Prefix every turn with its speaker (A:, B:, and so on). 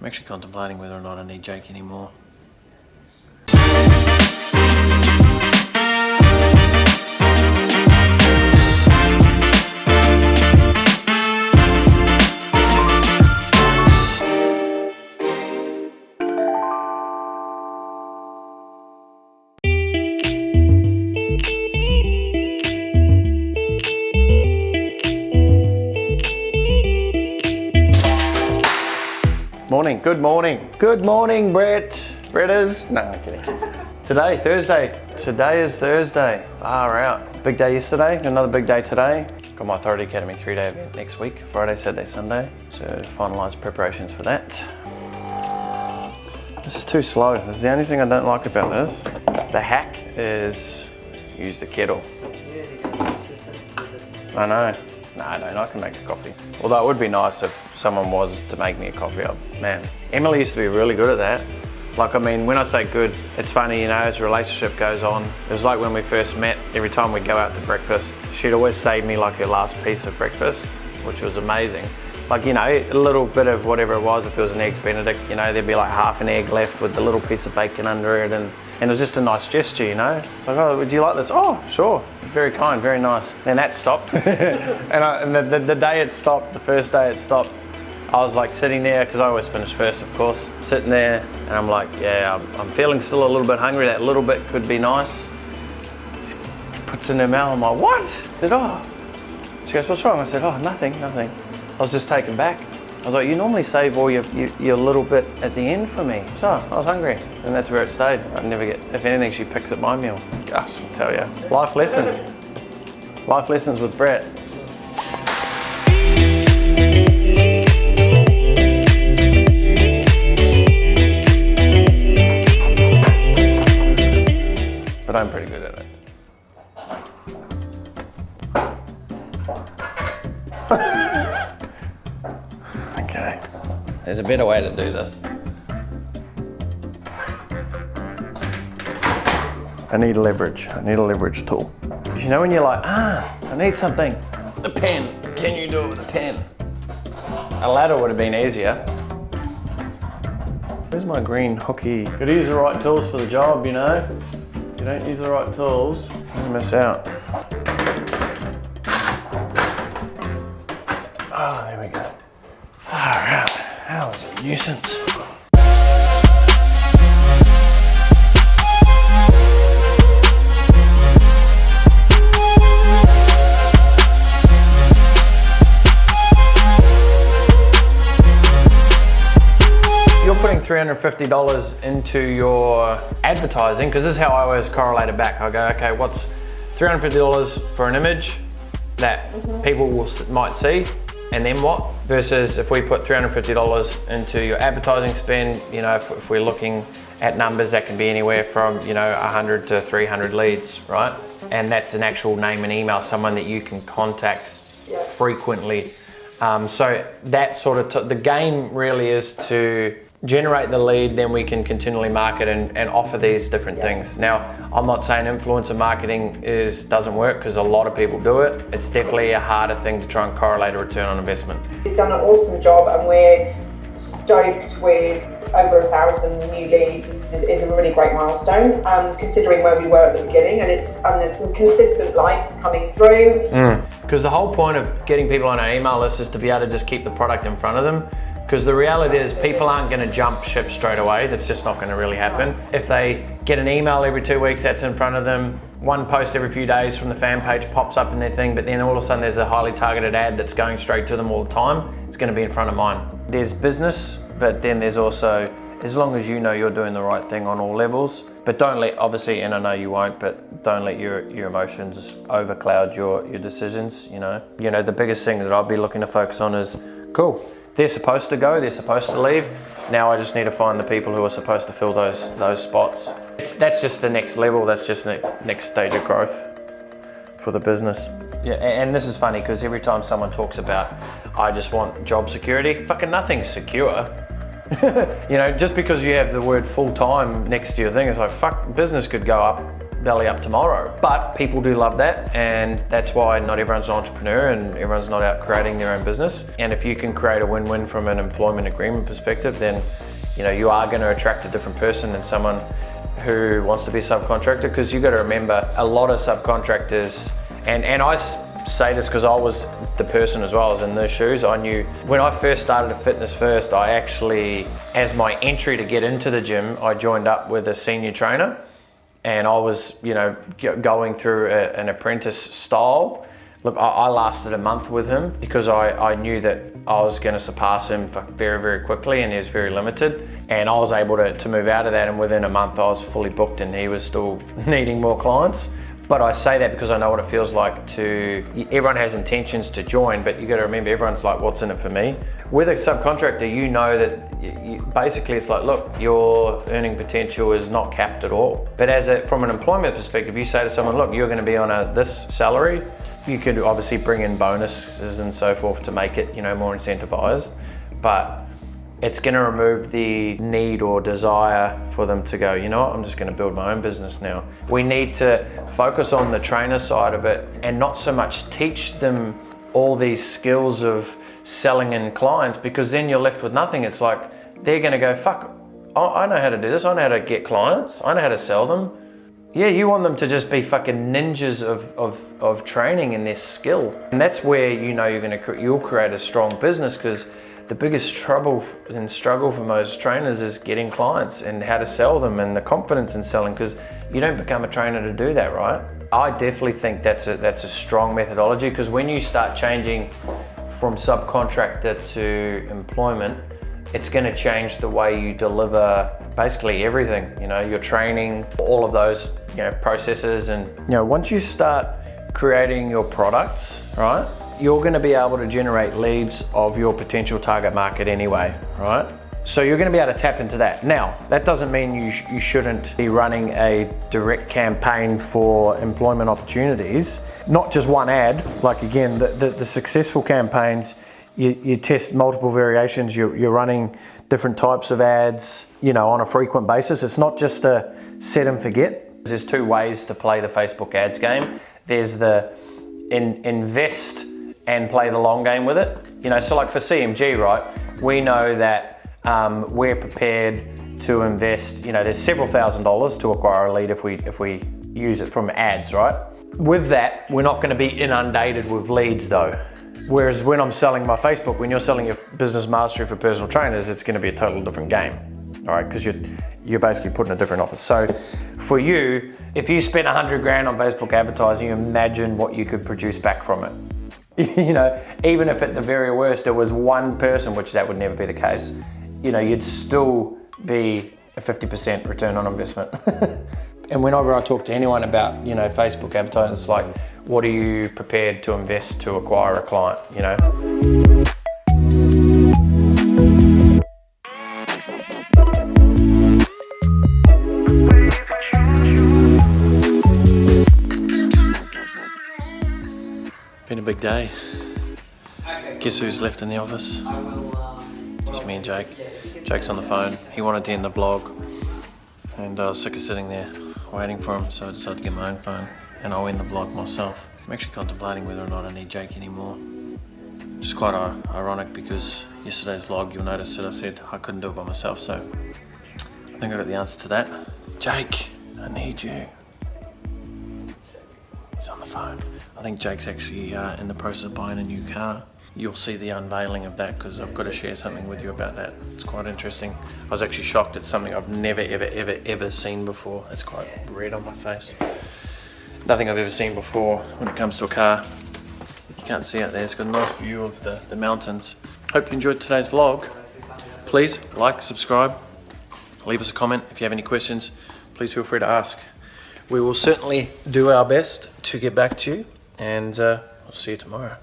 A: I'm actually contemplating whether or not I need Jake anymore. Morning, good morning. Good morning, Brett. Bretters. No, I'm kidding. Today, Thursday. Today is Thursday. Far out. Big day yesterday, another big day today. Got my Authority Academy 3-day event next week, Friday, Saturday, Sunday. So finalise preparations for that. This is too slow. This is the only thing I don't like about this. The hack is use the kettle. I know. No, I don't. I can make a coffee. Although it would be nice if someone was to make me a coffee. Man, Emily used to be really good at that. Like, I mean, when I say good, it's funny, you know, as a relationship goes on. It was like when we first met, every time we'd go out to breakfast, she'd always save me like her last piece of breakfast, which was amazing. Like, you know, a little bit of whatever it was, if it was an Eggs Benedict, you know, there'd be like half an egg left with the little piece of bacon under it, and it was just a nice gesture, you know? It's like, oh, would you like this? Oh, sure. Very kind, very nice. Then that stopped. and the day it stopped, the first day it stopped, I was like sitting there, because I always finish first, of course, sitting there, and I'm like, yeah, I'm feeling still a little bit hungry. That little bit could be nice. She puts it in her mouth. I'm like, what? I said, oh. She goes, what's wrong? I said, oh, nothing. I was just taken back. I was like, you normally save all your little bit at the end for me. So I was hungry, and that's where it stayed. I never get, if anything, she picks up my meal. Gosh, I'll tell you. Life lessons. Life lessons with Brett. But I'm pretty good at it. Okay, there's a better way to do this. I need leverage. I need a leverage tool. Because you know when you're like, I need something. The pen. Can you do it with a pen? A ladder would have been easier. Where's my green hooky? Gotta use the right tools for the job, you know? If you don't use the right tools, you're gonna miss out. Oh, there we go. Alright, that was a nuisance. You're putting $350 into your advertising, because this is how I always correlate it back. I go, okay, what's $350 for an image that people might see? And then what? Versus if we put $350 into your advertising spend, you know, if we're looking at numbers that can be anywhere from, you know, 100 to 300 leads, right? And that's an actual name and email, someone that you can contact frequently. So that sort of, the game really is to generate the lead, then we can continually market and offer these different things. Now, I'm not saying influencer marketing doesn't work, because a lot of people do it. It's definitely a harder thing to try and correlate a return on investment.
B: You've done an awesome job, and we're stoked with over 1,000 new leads. Is a really great milestone, considering where we were at the beginning, and there's some consistent likes coming through.
A: Because the whole point of getting people on our email list is to be able to just keep the product in front of them. Because the reality is people aren't going to jump ship straight away. That's just not going to really happen. If they get an email every 2 weeks, that's in front of them. One post every few days from the fan page pops up in their thing, but then all of a sudden there's a highly targeted ad that's going straight to them all the time. It's going to be in front of mine. There's business, but then there's also, as long as you know you're doing the right thing on all levels, but don't let, obviously, and I know you won't, but don't let your emotions overcloud your decisions, you know. You know, the biggest thing that I'll be looking to focus on is, cool, they're supposed to go, they're supposed to leave. Now I just need to find the people who are supposed to fill those spots. That's just the next level, that's just the next stage of growth for the business. Yeah, and this is funny, because every time someone talks about, I just want job security, fucking nothing's secure. You know, just because you have the word full-time next to your thing, it's like, fuck, business could go up belly up tomorrow. But people do love that, and that's why not everyone's an entrepreneur and everyone's not out creating their own business. And if you can create a win-win from an employment agreement perspective, then you are going to attract a different person than someone who wants to be a subcontractor, because you got to remember a lot of subcontractors, and I say this because I was the person as well. I was in those shoes. I knew when I first started at Fitness First, I actually, as my entry to get into the gym, I joined up with a senior trainer, and I was, going through an apprentice style. Look, I lasted a month with him because I knew that I was going to surpass him very, very quickly, and he was very limited. And I was able to move out of that, and within a month I was fully booked and he was still needing more clients. But I say that because I know what it feels like everyone has intentions to join, but you got to remember everyone's like, what's in it for me? With a subcontractor, you know that basically it's like, look, your earning potential is not capped at all. But from an employment perspective, you say to someone, look, you're going to be on this salary. You could obviously bring in bonuses and so forth to make it, more incentivized, but it's going to remove the need or desire for them to go, I'm just going to build my own business now. We need to focus on the trainer side of it and not so much teach them all these skills of selling in clients, because then you're left with nothing. It's like they're going to go, fuck, I know how to do this. I know how to get clients. I know how to sell them. Yeah, you want them to just be fucking ninjas of training in their skill. And that's where you'll create a strong business, because the biggest trouble and struggle for most trainers is getting clients and how to sell them and the confidence in selling, because you don't become a trainer to do that, right? I definitely think that's a strong methodology, because when you start changing from subcontractor to employment, it's going to change the way you deliver basically everything, your training, all of those, processes. And, once you start creating your products, right, you're going to be able to generate leads of your potential target market anyway, right? So you're going to be able to tap into that. Now, that doesn't mean you shouldn't be running a direct campaign for employment opportunities, not just one ad. Like again, the successful campaigns, you test multiple variations, you're running different types of ads, on a frequent basis. It's not just a set and forget. There's two ways to play the Facebook ads game. There's the invest and play the long game with it. So like for CMG, right, we know that we're prepared to invest, there's several $1,000s to acquire a lead if we use it from ads, right? With that, we're not going to be inundated with leads though. Whereas when I'm selling my Facebook, when you're selling your business mastery for personal trainers, it's going to be a total different game, all right? Because you're basically putting a different offer. So for you, if you spent 100 grand on Facebook advertising, you imagine what you could produce back from it. Even if at the very worst there was one person, which that would never be the case, you'd still be a 50% return on investment. And whenever I talk to anyone about, Facebook advertising, it's like, what are you prepared to invest to acquire a client, Been a big day. Guess who's left in the office? Just me and Jake. Jake's on the phone. He wanted to end the vlog, and I was sick of sitting there waiting for him, so I decided to get my own phone and I'll end the vlog myself. I'm actually contemplating whether or not I need Jake anymore. Which is quite ironic, because yesterday's vlog, you'll notice that I said I couldn't do it by myself, so I think I got the answer to that. Jake, I need you. He's on the phone. I think Jake's actually in the process of buying a new car. You'll see the unveiling of that, because I've got to share something with you about that. It's quite interesting. I was actually shocked at something I've never, ever seen before. It's quite red on my face. Nothing I've ever seen before when it comes to a car. You can't see out there. It's got a nice view of the mountains. Hope you enjoyed today's vlog. Please like, subscribe, leave us a comment. If you have any questions, please feel free to ask. We will certainly do our best to get back to you, and we'll see you tomorrow.